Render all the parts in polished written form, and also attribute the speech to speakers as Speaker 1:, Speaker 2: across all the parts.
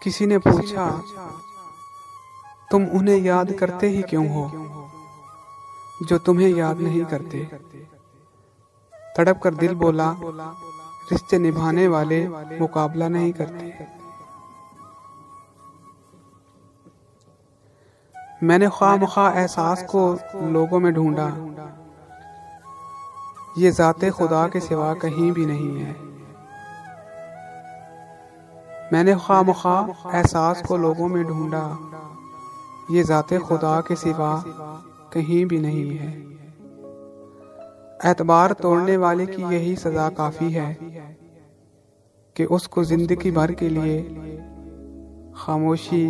Speaker 1: किसी ने पूछा, तुम उन्हें याद करते ही क्यों हो जो तुम्हें याद नहीं करते। तड़प कर दिल बोला, रिश्ते निभाने वाले मुकाबला नहीं करते। मैंने ख्वामख्वा एहसास को लोगों में ढूंढा, ये ज़ाते खुदा के सिवा कहीं भी नहीं है। मैंने ख्वामख्वा एहसास को लोगों में ढूंढा, ये ज़ाते खुदा के सिवा कहीं भी नहीं है। एतबार तोड़ने वाले की यही सज़ा काफ़ी है कि उसको जिंदगी भर के लिए खामोशी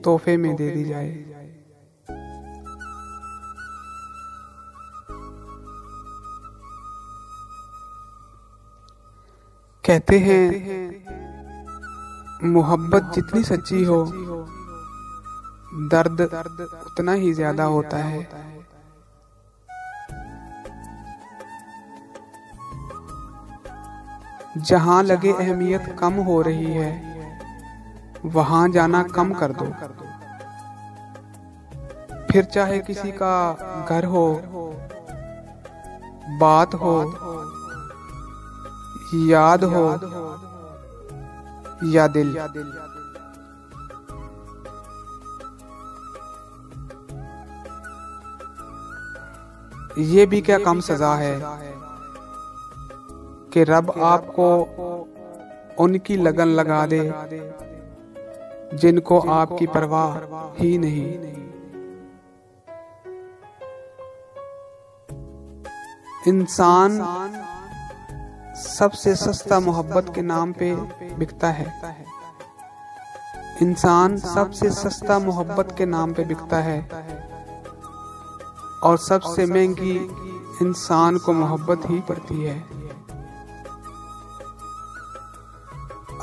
Speaker 1: तोहफे में दे दी जाए। कहते हैं मोहब्बत जितनी सच्ची हो, दर्द उतना ही ज्यादा होता है। जहां लगे अहमियत कम हो रही है, वहां जाना कम कर दो। फिर चाहे किसी का घर हो, बात हो, याद हो या दिल। ये भी क्या कम सजा है कि रब आपको उनकी लगन लगा दे जिनको आपकी परवाह ही नहीं। इंसान सबसे सस्ता मोहब्बत के नाम पे बिकता है। इंसान सबसे सस्ता मोहब्बत के नाम पे बिकता है और सबसे महंगी इंसान को मोहब्बत ही पड़ती है।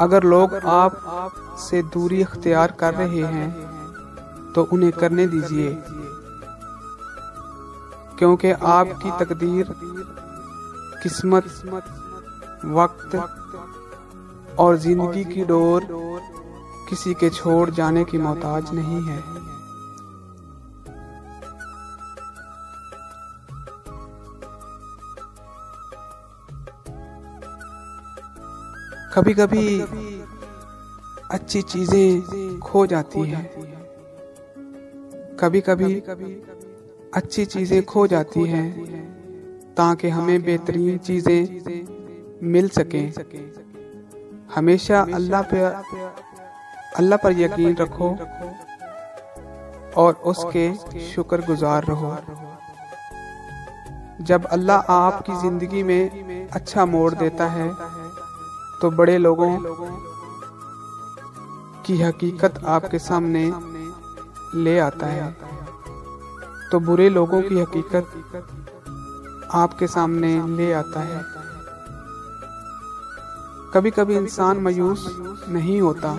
Speaker 1: अगर लोग आप से दूरी इख्तियार कर रहे हैं तो उन्हें करने दीजिए, क्योंकि आपकी तकदीर, किस्मत, वक्त और जिंदगी की डोर किसी के छोड़ जाने की मोहताज नहीं है। कभी कभी अच्छी चीजें खो जाती हैं, कभी कभी अच्छी चीजें खो जाती हैं ताकि हमें बेहतरीन चीजें मिल सकें। हमेशा अल्लाह पर यकीन रखो और उसके शुक्रगुजार रहो। जब अल्लाह आपकी जिंदगी में अच्छा मोड़ देता है तो बड़े लोगों की हकीकत आपके सामने ले आता है, तो बुरे लोगों की हकीकत आपके सामने ले आता है। कभी कभी इंसान मायूस नहीं होता,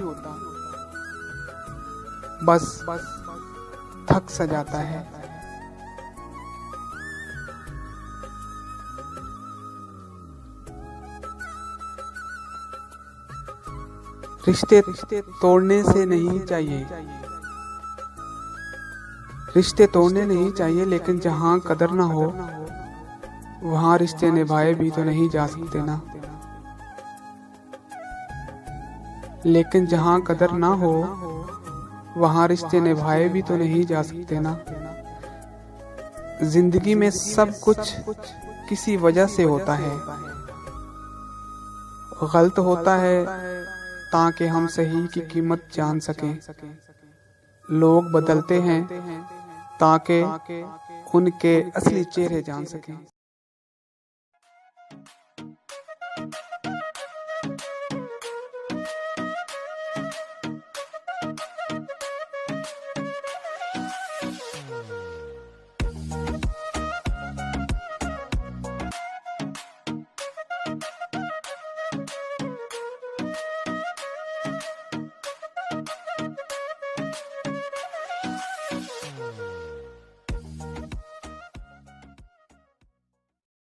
Speaker 1: बस थक सा जाता है। रिश्ते तोड़ने से नहीं चाहिए, रिश्ते तोड़ने नहीं चाहिए, लेकिन जहां कदर ना हो वहां रिश्ते निभाए भी तो नहीं जा सकते ना। लेकिन जहां कदर ना हो वहां रिश्ते निभाए भी तो नहीं जा सकते ना। जिंदगी में सब कुछ किसी वजह से होता है। गलत होता है ताकि हम सही की कीमत जान सकें। लोग बदलते हैं ताकि उनके असली चेहरे जान सकें।